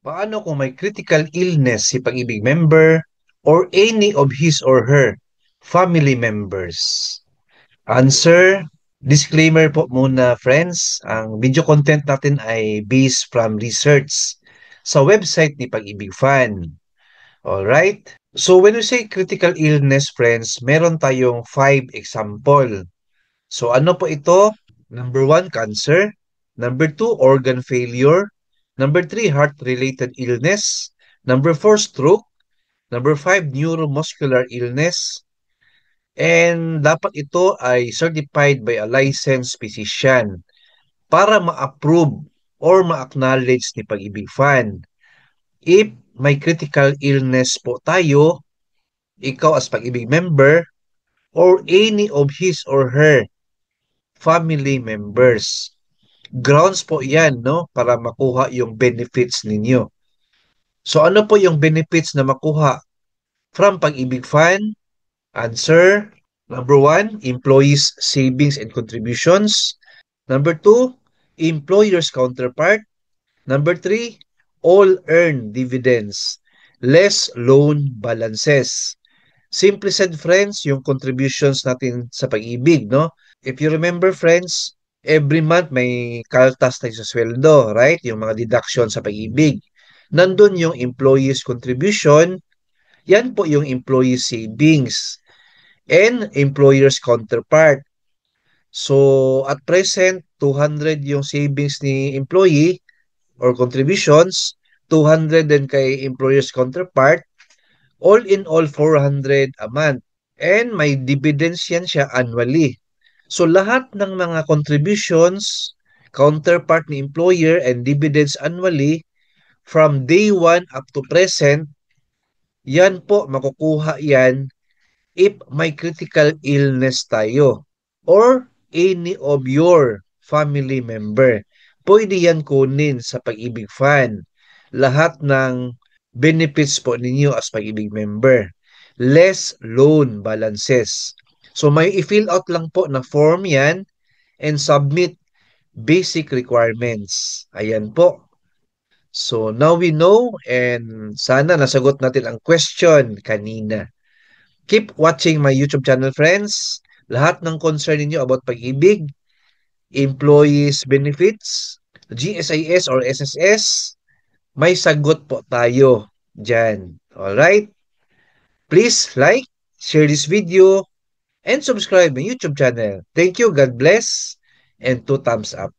Paano kung may critical illness si Pag-ibig member or any of his or her family members? Answer, disclaimer po muna friends, ang video content natin ay based from research sa website ni Pag-ibig Fan. Alright? So when we say critical illness friends, meron tayong 5 example. So ano po ito? Number 1, cancer. Number 2, organ failure. Number 3, heart-related illness. Number 4, stroke. Number 5, neuromuscular illness. And dapat ito ay certified by a licensed physician para ma-approve or ma-acknowledge ni Pag-ibig Fan. If may critical illness po tayo, ikaw as Pag-ibig member, or any of his or her family members. Grounds po yan, no? Para makuha yung benefits ninyo. So ano po yung benefits na makuha from Pag-ibig Fan? Answer, number 1, employees' savings and contributions. Number 2, employer's counterpart. Number 3, all earned dividends, less loan balances. Simply said, friends, yung contributions natin sa Pag-ibig, no? If you remember, friends, every month may kaltas tayo sa sweldo, right? Yung mga deduction sa Pag-ibig. Nandun yung employees contribution, yan po yung employee savings and employer's counterpart. So, at present, 200 yung savings ni employee or contributions, 200 din kay employer's counterpart, all in all 400 a month. And may dividends yan siya annually. So lahat ng mga contributions, counterpart ni employer and dividends annually from day 1 up to present, yan po makukuha yan if may critical illness tayo or any of your family member. Pwede yan kunin sa Pag-ibig Fan. Lahat ng benefits po ninyo as Pag-ibig member. Less loan balances. So may i-fill out lang po na form yan and submit basic requirements. Ayan po. So now we know and sana nasagot natin ang question kanina. Keep watching my YouTube channel, friends. Lahat ng concern ninyo about Pag-ibig, employees benefits, GSIS or SSS, may sagot po tayo dyan. Alright? Please like, share this video, and subscribe my YouTube channel. Thank you, God bless, and 2 thumbs up.